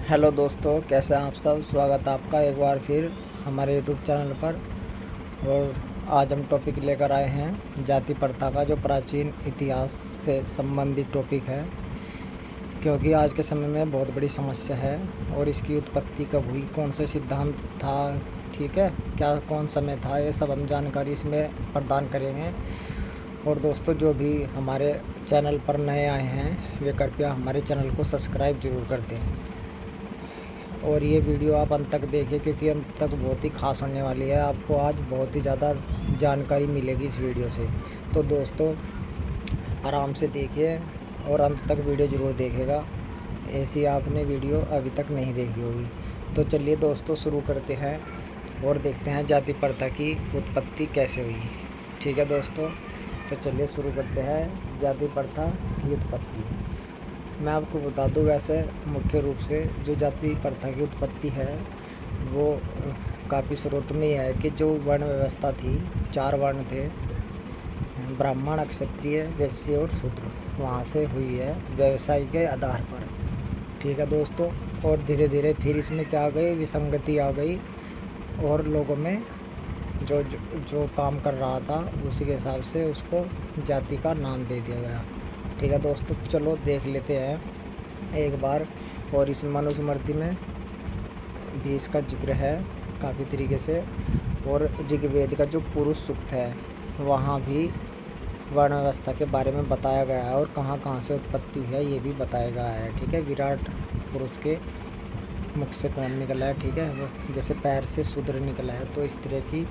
Hello दोस्तों, कैसे हैं आप सब। स्वागत है आपका एक बार फिर हमारे यूट्यूब चैनल पर। और आज हम टॉपिक लेकर आए हैं जाति प्रथा का, जो प्राचीन इतिहास से संबंधित टॉपिक है, क्योंकि आज के समय में बहुत बड़ी समस्या है। और इसकी उत्पत्ति कब हुई, कौन से सिद्धांत था, ठीक है, क्या कौन समय था, ये सब हम जानकारी इसमें प्रदान करेंगे। और दोस्तों, जो भी हमारे चैनल पर नए आए हैं वे कृपया हमारे चैनल को सब्सक्राइब ज़रूर कर दें। और ये वीडियो आप अंत तक देखें, क्योंकि अंत तक बहुत ही खास होने वाली है। आपको आज बहुत ही ज़्यादा जानकारी मिलेगी इस वीडियो से। तो दोस्तों, आराम से देखिए और अंत तक वीडियो ज़रूर देखेगा। ऐसी आपने वीडियो अभी तक नहीं देखी होगी। तो चलिए दोस्तों, शुरू करते हैं और देखते हैं जाति प्रथा की उत्पत्ति कैसे हुई। ठीक है दोस्तों, तो चलिए शुरू करते हैं जाति प्रथा की उत्पत्ति। मैं आपको बता दूं, वैसे मुख्य रूप से जो जाति प्रथा की उत्पत्ति है वो काफ़ी स्रोत में ही है कि जो वर्ण व्यवस्था थी, 4 वर्ण थे, ब्राह्मण, क्षत्रिय, वैश्य और शूद्र, वहाँ से हुई है व्यवसाय के आधार पर। ठीक है दोस्तों, और धीरे धीरे फिर इसमें क्या आ गई, विसंगति आ गई और लोगों में जो जो, जो काम कर रहा था उसी के हिसाब से उसको जाति का नाम दे दिया गया। ठीक है दोस्तों, चलो देख लेते हैं एक बार। और इस मनुस्मृति में भी इसका जिक्र है काफ़ी तरीके से। और ऋग्वेद का जो पुरुष सूक्त है वहाँ भी वर्ण व्यवस्था के बारे में बताया गया है और कहाँ कहाँ से उत्पत्ति हुई है ये भी बताया गया है। ठीक है, विराट पुरुष के मुख से कौन निकला है, ठीक है, वो जैसे पैर से शूद्र निकला है, तो इस तरह की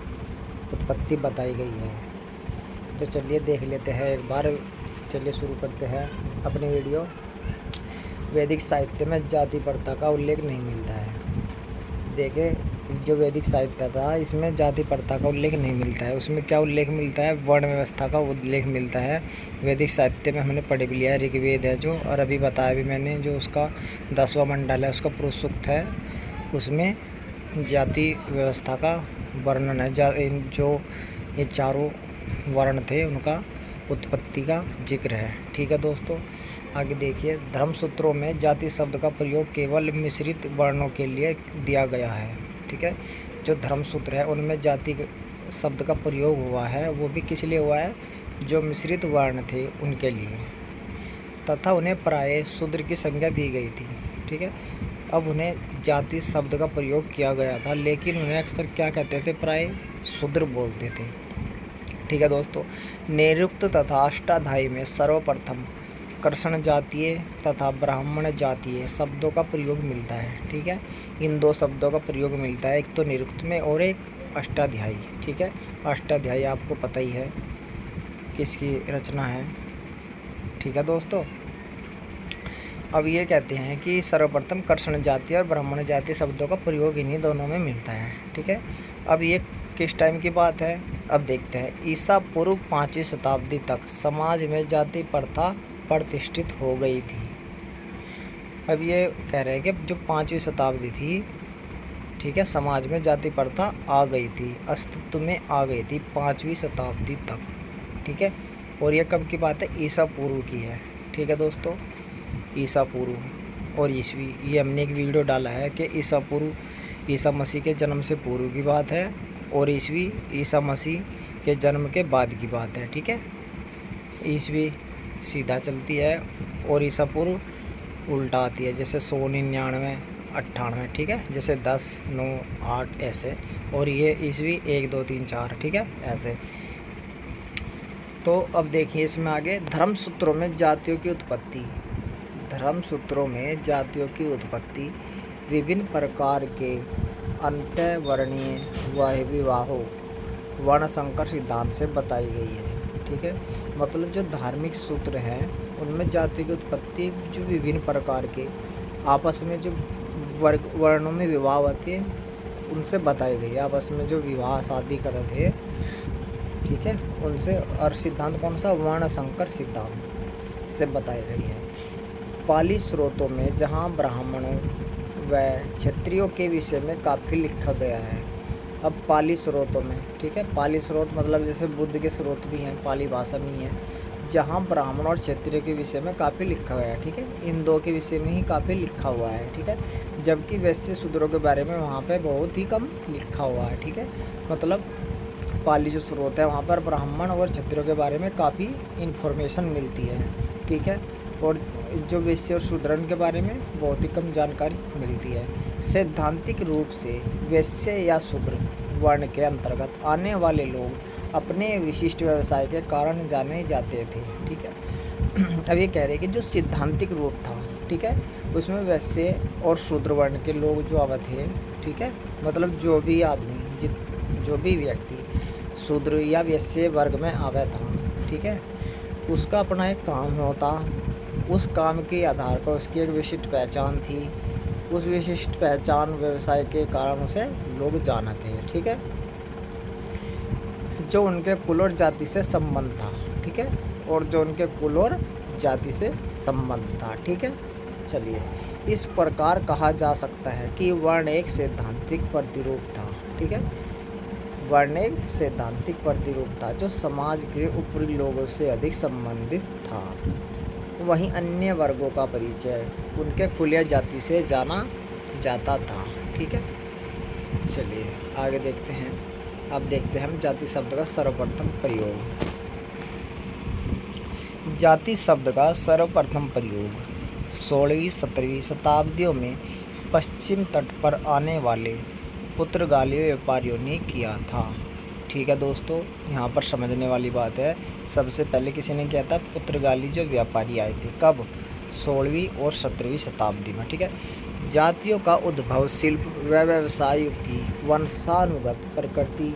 उत्पत्ति बताई गई है। तो चलिए देख लेते हैं एक बार। चलिए शुरू करते हैं अपनी वीडियो। वैदिक साहित्य में जाति प्रथा का उल्लेख नहीं मिलता है। देखिए, जो वैदिक साहित्य था इसमें जाति प्रथा का उल्लेख नहीं मिलता है। उसमें क्या उल्लेख मिलता है, वर्ण व्यवस्था का उल्लेख मिलता है। वैदिक साहित्य में हमने पढ़ भी लिया है, ऋग्वेद है जो, और अभी बताया भी मैंने, जो उसका 10वां मंडल है, उसका पुरुष सूक्त है, उसमें जाति व्यवस्था का वर्णन है। जो ये चारों वर्ण थे उनका उत्पत्ति का जिक्र है। ठीक है दोस्तों, आगे देखिए। धर्मसूत्रों में जाति शब्द का प्रयोग केवल मिश्रित वर्णों के लिए दिया गया है। ठीक है, जो धर्मसूत्र है उनमें जाति शब्द का प्रयोग हुआ है, वो भी किस लिए हुआ है, जो मिश्रित वर्ण थे उनके लिए, तथा उन्हें प्राय शूद्र की संज्ञा दी गई थी। ठीक है, अब उन्हें जाति शब्द का प्रयोग किया गया था, लेकिन उन्हें अक्सर क्या कहते थे, प्राय शूद्र बोलते थे। ठीक है दोस्तों, निरुक्त तथा अष्टाध्यायी में सर्वप्रथम कर्षण जातीय तथा ब्राह्मण जातीय शब्दों का प्रयोग मिलता है। ठीक है, इन 2 शब्दों का प्रयोग मिलता है, एक तो निरुक्त में और एक अष्टाध्यायी। ठीक है, अष्टाध्यायी आपको पता ही है किसकी रचना है। ठीक है दोस्तों, अब ये कहते हैं कि सर्वप्रथम कर्षण जातीय और ब्राह्मण जातीय शब्दों का प्रयोग इन्हीं दोनों में मिलता है। ठीक है, अब ये किस टाइम की बात है, अब देखते हैं। ईसा पूर्व 5वीं शताब्दी तक समाज में जाति प्रथा प्रतिष्ठित हो गई थी। अब ये कह रहे हैं कि जो 5वीं शताब्दी थी, ठीक है, समाज में जाति प्रथा आ गई थी, अस्तित्व में आ गई थी 5वीं शताब्दी तक। ठीक है, और ये कब की बात है, ईसा पूर्व की है। ठीक है दोस्तों, ईसा पूर्व और ईसवी, ये हमने एक वीडियो डाला है कि ईसा पूर्व ईसा मसीह के जन्म से पूर्व की बात है, और ईसवी ईसा मसीह के जन्म के बाद की बात है। ठीक है, ईसवी सीधा चलती है और ईसा पूर्व उल्टा आती है, जैसे 100, 99, 98। ठीक है, जैसे 10, 9, 8 ऐसे, और ये ईसवी 1, 2, 3, 4। ठीक है, ऐसे। तो अब देखिए इसमें आगे, धर्मसूत्रों में जातियों की उत्पत्ति। धर्मसूत्रों में जातियों की उत्पत्ति विभिन्न प्रकार के अंतःवर्णीय विवाहों वर्ण संकर सिद्धांत से बताई गई है। ठीक है, मतलब जो धार्मिक सूत्र हैं उनमें जाति की उत्पत्ति जो विभिन्न प्रकार के आपस में जो वर्णों में विवाह होते हैं उनसे बताई गई है। आपस में जो विवाह शादी करते थे, ठीक है, उनसे। और सिद्धांत कौन सा, वर्ण संकर सिद्धांत से बताई गई है। पाली स्रोतों में जहाँ ब्राह्मणों व क्षत्रियों के विषय में काफ़ी लिखा गया है। अब पाली स्रोतों में, ठीक है, पाली स्रोत मतलब जैसे बुद्ध के स्रोत भी हैं, पाली भाषा में ही है, जहाँ ब्राह्मण और क्षत्रिय के विषय में काफ़ी लिखा गया है, ठीक है। इन दो के विषय में ही काफ़ी लिखा हुआ है, ठीक है। जबकि वैश्य शूद्रों के बारे में वहाँ पे बहुत ही कम लिखा हुआ है, ठीक है। मतलब पाली जो स्रोत है वहाँ पर ब्राह्मण और क्षत्रियों के बारे में काफ़ी इन्फॉर्मेशन मिलती है, ठीक है। और जो वैश्य और शूद्रन के बारे में बहुत ही कम जानकारी मिलती है। सैद्धांतिक रूप से वैश्य या शूद्र वर्ण के अंतर्गत आने वाले लोग अपने विशिष्ट व्यवसाय के कारण जाने जाते थे, ठीक है। अब ये कह रहे हैं कि जो सैद्धांतिक रूप था, ठीक है, उसमें वैश्य और शूद्र वर्ण के लोग जो आवे थे, ठीक है, मतलब जो भी आदमी जो भी व्यक्ति शूद्र या वैश्य वर्ग में आवे था, ठीक है, उसका अपना एक काम होता। उस काम के आधार पर उसकी एक विशिष्ट पहचान थी। उस विशिष्ट पहचान व्यवसाय के कारण उसे लोग जानते हैं, ठीक है, जो उनके कुल और जाति से संबंध था, ठीक है, और जो उनके कुल और जाति से संबंध था, ठीक है। चलिए, इस प्रकार कहा जा सकता है कि वर्ण एक सैद्धांतिक प्रतिरूप था, ठीक है। वर्ण एक सैद्धांतिक प्रतिरूप था जो समाज के ऊपरी लोगों से अधिक संबंधित था। वहीं अन्य वर्गों का परिचय उनके कुल या जाति से जाना जाता था, ठीक है। चलिए आगे देखते हैं। अब देखते हैं हम जाति शब्द का सर्वप्रथम प्रयोग। जाति शब्द का सर्वप्रथम प्रयोग 16वीं 17वीं शताब्दियों में पश्चिम तट पर आने वाले पुर्तगाली व्यापारियों ने किया था, ठीक है दोस्तों। यहाँ पर समझने वाली बात है, सबसे पहले किसी ने किया था? पुर्तगाली जो व्यापारी आए थे। कब? 16वीं और 17वीं शताब्दी में, ठीक है। जातियों का उद्भव, शिल्प व व्यवसाय की वंशानुगत प्रकृति,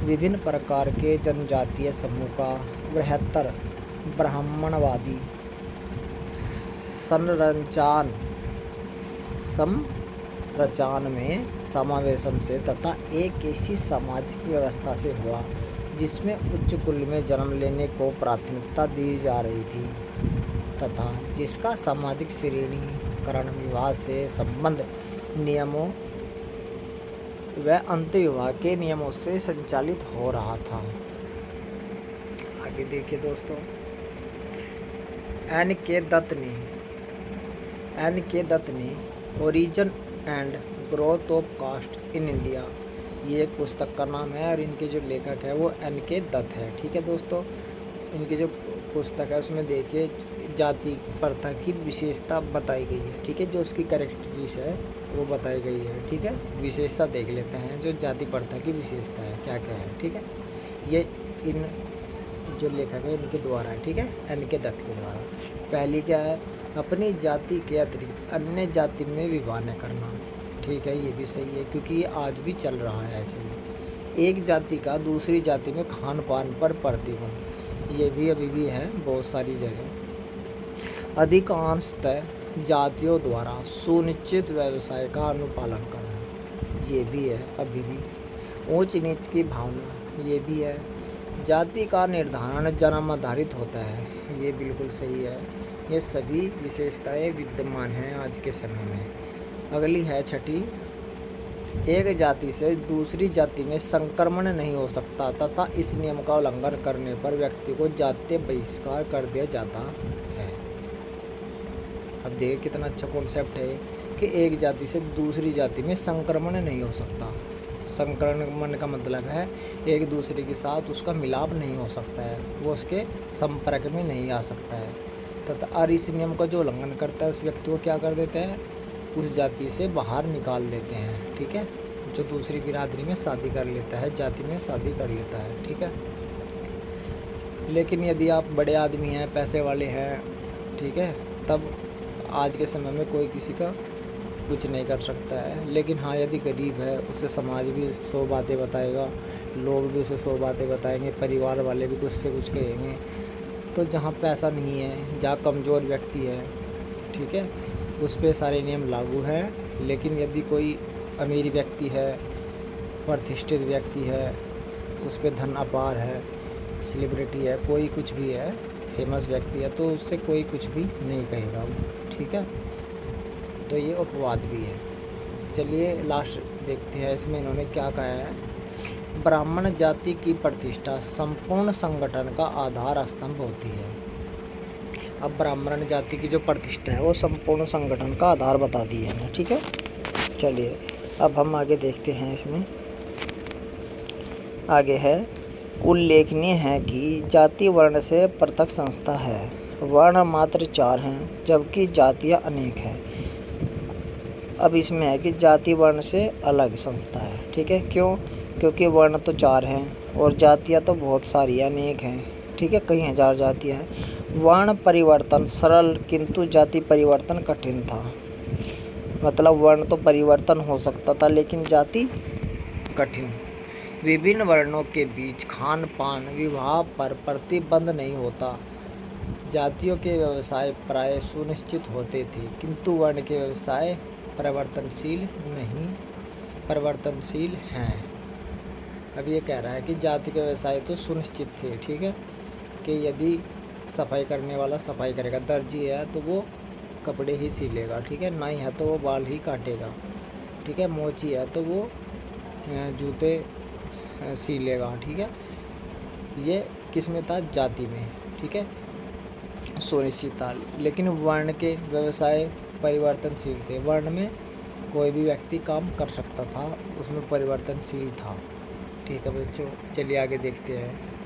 विभिन्न प्रकार के जनजातीय समूह का बृहत्तर ब्राह्मणवादी संरचना में समावेशन से तथा एक ऐसी सामाजिक व्यवस्था से हुआ जिसमें उच्च कुल में जन्म लेने को प्राथमिकता दी जा रही थी तथा जिसका सामाजिक श्रेणीकरण विवाह से संबंध नियमों व अंतविवाह के नियमों से संचालित हो रहा था। आगे देखिए दोस्तों, एन के दत्त ने origin and growth of caste in India, ये एक पुस्तक का नाम है और इनके जो लेखक है वो एन के दत्त है, ठीक है दोस्तों। इनकी जो पुस्तक है उसमें देखिए जाति प्रथा की विशेषता बताई गई है, ठीक है, जो उसकी कैरेक्टरिस्टिक्स है वो बताई गई है, ठीक है। विशेषता देख लेते हैं जो जाति प्रथा की विशेषता है क्या क्या है, ठीक है। ये इन जो लेखक है इनके द्वारा है, ठीक है, एन के दत्त के द्वारा। पहली क्या है? अपनी जाति के अतिरिक्त अन्य जाति में विवाह न करना, ठीक है, ये भी सही है क्योंकि ये आज भी चल रहा है ऐसे ही। एक जाति का दूसरी जाति में खान पान पर प्रतिबंध, ये भी अभी भी है बहुत सारी जगह। अधिकांशतः जातियों द्वारा सुनिश्चित व्यवसाय का अनुपालन करना, ये भी है अभी भी। ऊंच नीच की भावना, ये भी है। जाति का निर्धारण जन्म आधारित होता है, ये बिल्कुल सही है। ये सभी विशेषताएं विद्यमान हैं आज के समय में। अगली है छठी, एक जाति से दूसरी जाति में संक्रमण नहीं हो सकता तथा इस नियम का उल्लंघन करने पर व्यक्ति को जातीय बहिष्कार कर दिया जाता है। अब देखिए कितना अच्छा कॉन्सेप्ट है कि एक जाति से दूसरी जाति में संक्रमण नहीं हो सकता। संक्रमण का मतलब है एक दूसरे के साथ उसका मिलाप नहीं हो सकता है, वो उसके संपर्क में नहीं आ सकता है तथा और इस नियम का जो उल्लंघन करता है उस व्यक्ति को क्या कर देते हैं? उस जाति से बाहर निकाल देते हैं, ठीक है। जो दूसरी बिरादरी में शादी कर लेता है, जाति में शादी कर लेता है, ठीक है। लेकिन यदि आप बड़े आदमी हैं, पैसे वाले हैं, ठीक है, तब आज के समय में कोई किसी का कुछ नहीं कर सकता है। लेकिन हाँ, यदि गरीब है उसे समाज भी 100 बातें बताएगा, लोग भी उसे 100 बातें बताएंगे, परिवार वाले भी कुछ से कुछ कहेंगे। तो जहाँ पैसा नहीं है, जहाँ कमज़ोर व्यक्ति है, ठीक है, उस पर सारे नियम लागू हैं। लेकिन यदि कोई अमीर व्यक्ति है, प्रतिष्ठित व्यक्ति है, उस पर धन अपार है, सेलिब्रिटी है, कोई कुछ भी है, फेमस व्यक्ति है, तो उससे कोई कुछ भी नहीं कहेगा, ठीक है। तो ये अपवाद भी है। चलिए लास्ट देखते हैं इसमें इन्होंने क्या कहा है। ब्राह्मण जाति की प्रतिष्ठा संपूर्ण संगठन का आधार स्तंभ होती है। अब ब्राह्मण जाति की जो प्रतिष्ठा है वो संपूर्ण संगठन का आधार बता दी है ना, ठीक है। चलिए अब हम आगे देखते हैं। इसमें आगे है, उल्लेखनीय है कि जाति वर्ण से पृथक संस्था है। वर्ण मात्र 4 हैं जबकि जातियाँ अनेक हैं। अब इसमें है कि जाति वर्ण से अलग संस्था है, ठीक है। क्यों? क्योंकि वर्ण तो 4 हैं और जातियाँ तो बहुत सारी अनेक हैं, ठीक है, कई हज़ार जातियाँ हैं। वर्ण परिवर्तन सरल किंतु जाति परिवर्तन कठिन था। मतलब वर्ण तो परिवर्तन हो सकता था लेकिन जाति कठिन। विभिन्न वर्णों के बीच खान पान विवाह पर प्रतिबंध नहीं होता। जातियों के व्यवसाय प्राय सुनिश्चित होते थे किंतु वर्ण के व्यवसाय परिवर्तनशील हैं। अब ये कह रहा है कि जाति के व्यवसाय तो सुनिश्चित थे, ठीक है, कि यदि सफाई करने वाला सफाई करेगा, दर्जी है तो वो कपड़े ही सिलेगा, ठीक है, नाई है तो वो बाल ही काटेगा, ठीक है, मोची है तो वो जूते सिलेगा, ठीक है। ये किस में था? जाति में, ठीक है, सुनिश्चित था। लेकिन वर्ण के व्यवसाय परिवर्तनशील थे। वर्ण में कोई भी व्यक्ति काम कर सकता था, उसमें परिवर्तनशील था, ठीक है बच्चों। चलिए आगे देखते हैं।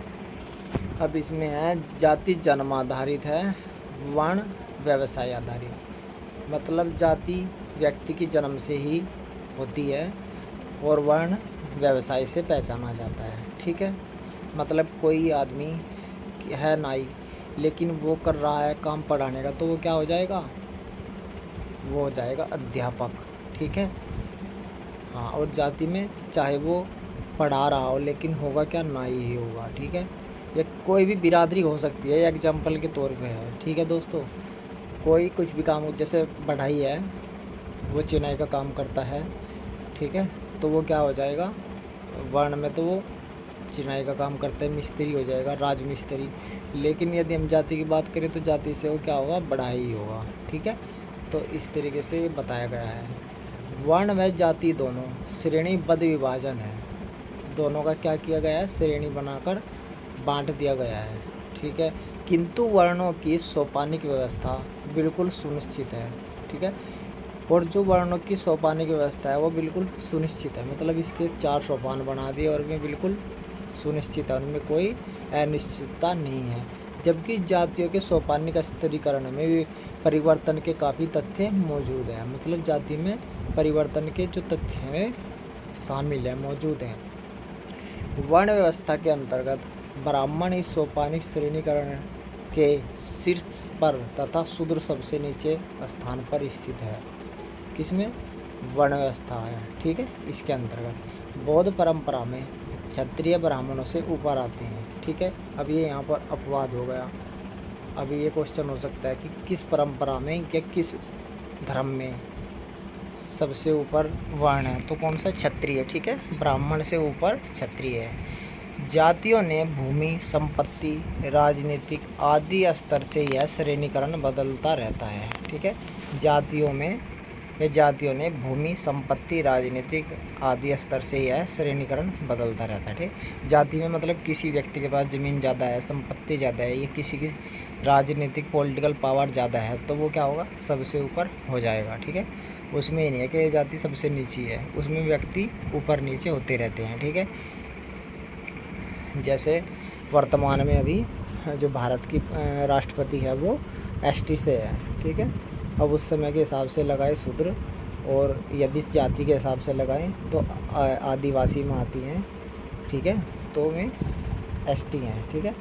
अब इसमें है, जाति जन्म आधारित है, वर्ण व्यवसाय आधारित। मतलब जाति व्यक्ति की जन्म से ही होती है और वर्ण व्यवसाय से पहचाना जाता है, ठीक है। मतलब कोई आदमी है नाई लेकिन वो कर रहा है काम पढ़ाने का, तो वो क्या हो जाएगा? वो हो जाएगा अध्यापक, ठीक है। हाँ, और जाति में चाहे वो पढ़ा रहा हो लेकिन होगा क्या? नाई ही होगा, ठीक है। या कोई भी बिरादरी हो सकती है, एग्जाम्पल के तौर पे है, ठीक है दोस्तों। कोई कुछ भी काम, जैसे बढ़ई है वो चिनाई का काम करता है, ठीक है, तो वो क्या हो जाएगा? वर्ण में तो वो चिनाई का काम करता है, मिस्त्री हो जाएगा, राजमिस्त्री। लेकिन यदि हम जाति की बात करें तो जाति से वो क्या होगा? बढ़ाई ही होगा, ठीक है। तो इस तरीके से बताया गया है। वर्ण व जाति दोनों श्रेणीबद्ध विभाजन है। दोनों का क्या किया गया है? श्रेणी बनाकर बांट दिया गया है, ठीक है। किंतु वर्णों की सोपानिक व्यवस्था बिल्कुल सुनिश्चित है, ठीक है। और जो वर्णों की सोपानिक व्यवस्था है वो बिल्कुल सुनिश्चित है। मतलब इसके 4 सोपान बना दिए और उनमें बिल्कुल सुनिश्चित है, उनमें कोई अनिश्चितता नहीं है। जबकि जातियों के सोपानिक स्तरीकरण में भी परिवर्तन के काफ़ी तथ्य मौजूद हैं। मतलब जाति में परिवर्तन के जो तथ्य हैं शामिल हैं, मौजूद हैं। वर्ण व्यवस्था के अंतर्गत ब्राह्मण इस सोपानिक श्रेणीकरण के शीर्ष पर तथा शूद्र सबसे नीचे स्थान पर स्थित है। किसमें? वर्ण व्यवस्था है, ठीक है। इसके अंतर्गत बौद्ध परंपरा में क्षत्रिय ब्राह्मणों से ऊपर आते हैं, ठीक है। अब ये यहाँ पर अपवाद हो गया। अब ये क्वेश्चन हो सकता है कि किस परंपरा में या किस धर्म में सबसे ऊपर वर्ण है? तो कौन सा? क्षत्रिय, ठीक है। ब्राह्मण से ऊपर क्षत्रिय है। जातियों ने भूमि, संपत्ति, राजनीतिक आदि स्तर से यह श्रेणीकरण बदलता रहता है, ठीक है। जातियों ने भूमि, संपत्ति, राजनीतिक आदि स्तर से यह श्रेणीकरण बदलता रहता है, ठीक। जाति में मतलब किसी व्यक्ति के पास ज़मीन ज़्यादा है, संपत्ति ज़्यादा है, या किसी की राजनीतिक पॉलिटिकल पावर ज़्यादा है, तो वो क्या होगा? सबसे ऊपर हो जाएगा, ठीक है। उसमें ही नहीं है कि ये जाति सबसे नीची है, उसमें व्यक्ति ऊपर नीचे होते रहते हैं, ठीक है। जैसे वर्तमान में अभी जो भारत की राष्ट्रपति है वो एसटी से है, ठीक है। अब उस समय के हिसाब से लगाए शूद्र, और यदि जाति के हिसाब से लगाएं तो आदिवासी में आती हैं, ठीक है, तो वे एसटी हैं, ठीक है।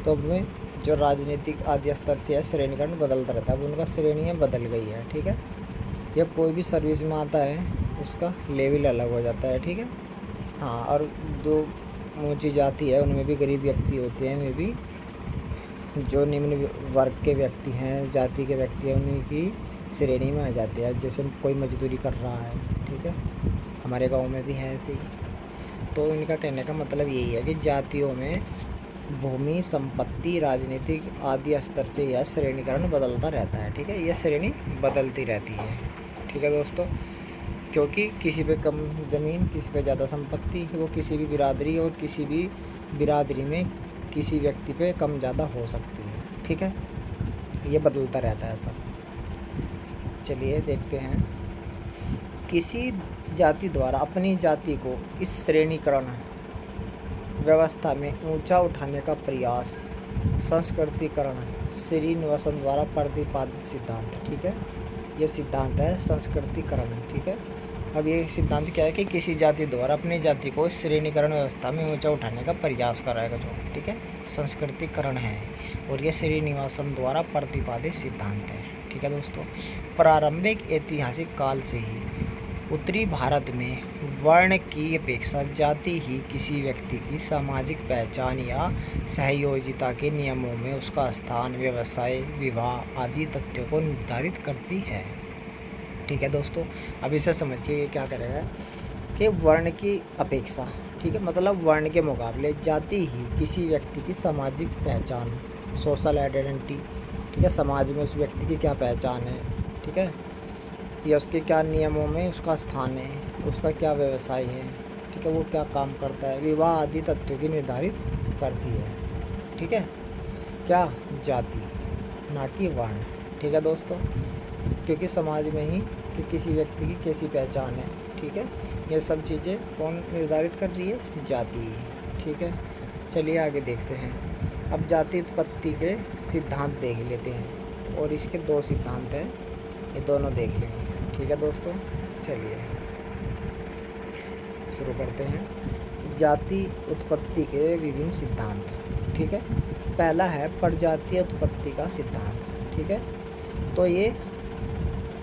तो वे जो राजनीतिक आदि स्तर से है श्रेणीकरण बदलता रहता है, अब उनका श्रेणियाँ बदल गई है, ठीक है। जब कोई भी सर्विस में आता है उसका लेवल अलग हो जाता है, ठीक है। हाँ, और जो ऊँची जाति है उनमें भी गरीब व्यक्ति होते हैं, उनमें भी जो निम्न वर्ग के व्यक्ति हैं, जाति के व्यक्ति हैं, उन्हीं की श्रेणी में आ जाते हैं। जैसे कोई मजदूरी कर रहा है, ठीक है, हमारे गांव में भी है ऐसे ही। तो इनका कहने का मतलब यही है कि जातियों में भूमि, संपत्ति, राजनीतिक आदि स्तर से यह श्रेणीकरण बदलता रहता है, ठीक है। यह श्रेणी बदलती रहती है, ठीक है दोस्तों। क्योंकि किसी पे कम ज़मीन, किसी पे ज़्यादा संपत्ति, वो किसी भी बिरादरी और किसी भी बिरादरी में किसी व्यक्ति पे कम ज़्यादा हो सकती है, ठीक है। ये बदलता रहता है सब। चलिए देखते हैं। किसी जाति द्वारा अपनी जाति को इस श्रेणीकरण व्यवस्था में ऊंचा उठाने का प्रयास संस्कृतिकरण श्रीनिवासन द्वारा प्रतिपादित सिद्धांत। ठीक है, ये सिद्धांत है संस्कृतिकरण। ठीक है, अब ये सिद्धांत क्या है कि किसी जाति द्वारा अपनी जाति को इस श्रेणीकरण व्यवस्था में ऊंचा उठाने का प्रयास कराएगा जो, ठीक है, संस्कृतिकरण है और ये श्रीनिवासन द्वारा प्रतिपादित सिद्धांत है। ठीक है दोस्तों, प्रारंभिक ऐतिहासिक काल से ही उत्तरी भारत में वर्ण की अपेक्षा जाति ही किसी व्यक्ति की सामाजिक पहचान या सहयोजिता के नियमों में उसका स्थान, व्यवसाय, विवाह आदि तथ्यों को निर्धारित करती है। ठीक है दोस्तों, अब इसे समझिए ये क्या करेगा कि वर्ण की अपेक्षा, ठीक है, मतलब वर्ण के मुकाबले जाति ही किसी व्यक्ति की सामाजिक पहचान, सोशल आइडेंटिटी, ठीक है, समाज में उस व्यक्ति की क्या पहचान है, ठीक है, या उसके क्या नियमों में उसका स्थान है, उसका क्या व्यवसाय है, ठीक है, वो क्या काम करता है, विवाह आदि तथ्यों की निर्धारित करती है। ठीक है, क्या जाति, ना कि वर्ण। ठीक है दोस्तों, क्योंकि समाज में ही कि किसी व्यक्ति की कैसी पहचान है, ठीक है, ये सब चीज़ें कौन निर्धारित कर रही है, जाति। ठीक है, चलिए आगे देखते हैं। अब जाति उत्पत्ति के सिद्धांत देख लेते हैं और इसके 2 सिद्धांत हैं, ये दोनों देख लेंगे। ठीक है दोस्तों, चलिए शुरू करते हैं। जाति उत्पत्ति के विभिन्न सिद्धांत। ठीक है, पहला है प्रजातीय उत्पत्ति का सिद्धांत। ठीक है, तो ये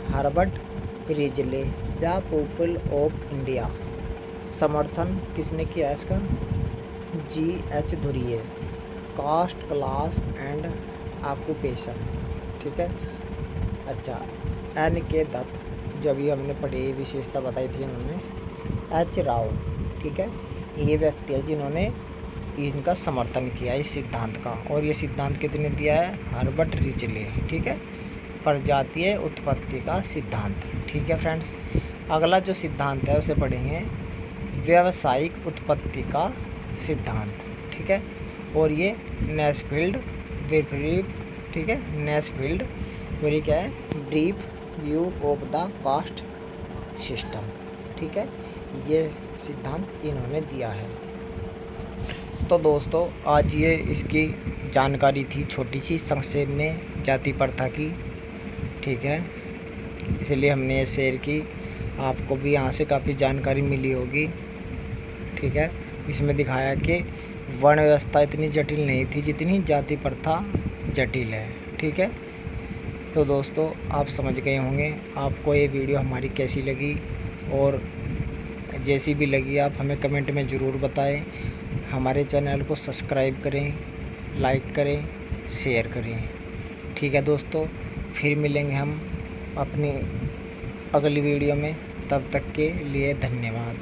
Herbert Risley the people of India, समर्थन किसने किया इसका, G.H. Ghurye, caste class and occupation. ठीक है, अच्छा, N.K. दत्त, जो अभी हमने पढ़ी विशेषता बताई थी इन्होंने, H. राव। ठीक है, ये व्यक्ति है जिन्होंने इनका समर्थन किया इस सिद्धांत का, और ये सिद्धांत कितने दिया है, हर्बर्ट रिजले। ठीक है, प्रजातीय उत्पत्ति का सिद्धांत। ठीक है फ्रेंड्स, अगला जो सिद्धांत है उसे पढ़ेंगे व्यावसायिक उत्पत्ति का सिद्धांत। ठीक है, और ये नेस्फील्ड विपरीत, ठीक है, नेस्फील्ड और ये क्या है, brief view of the caste system. ठीक है, ये सिद्धांत इन्होंने दिया है। तो दोस्तों आज ये इसकी जानकारी थी छोटी सी संक्षेप में जाति प्रथा की। ठीक है, इसलिए हमने ये शेयर की, आपको भी यहाँ से काफ़ी जानकारी मिली होगी। ठीक है, इसमें दिखाया कि वर्ण व्यवस्था इतनी जटिल नहीं थी जितनी जाति प्रथा जटिल है। ठीक है, तो दोस्तों आप समझ गए होंगे। आपको ये वीडियो हमारी कैसी लगी, और जैसी भी लगी आप हमें कमेंट में ज़रूर बताएं। हमारे चैनल को सब्सक्राइब करें, लाइक करें, शेयर करें। ठीक है दोस्तों, फिर मिलेंगे हम अपनी अगली वीडियो में, तब तक के लिए धन्यवाद।